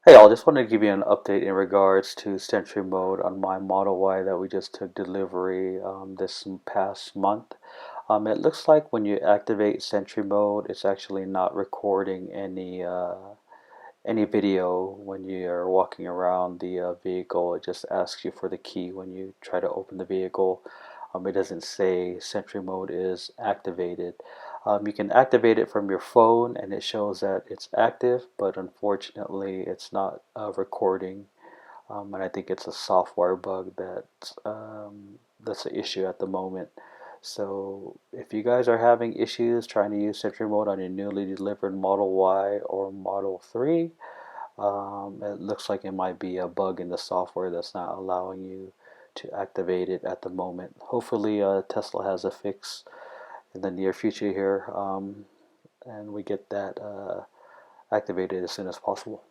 Hey, all, just wanted to give you an update in regards to Sentry Mode on my Model Y that we just took delivery this past month. It looks like when you activate Sentry Mode, it's actually not recording any video when you are walking around the vehicle. It just asks you for the key when you try to open the vehicle. It doesn't say Sentry Mode is activated. You can activate it from your phone and it shows that it's active, but unfortunately it's not recording. And I think it's a software bug that's an issue at the moment. So if you guys are having issues trying to use Sentry Mode on your newly delivered Model Y or Model 3, it looks like it might be a bug in the software that's not allowing you to activate it at the moment. Hopefully, Tesla has a fix in the near future here, and we get that activated as soon as possible.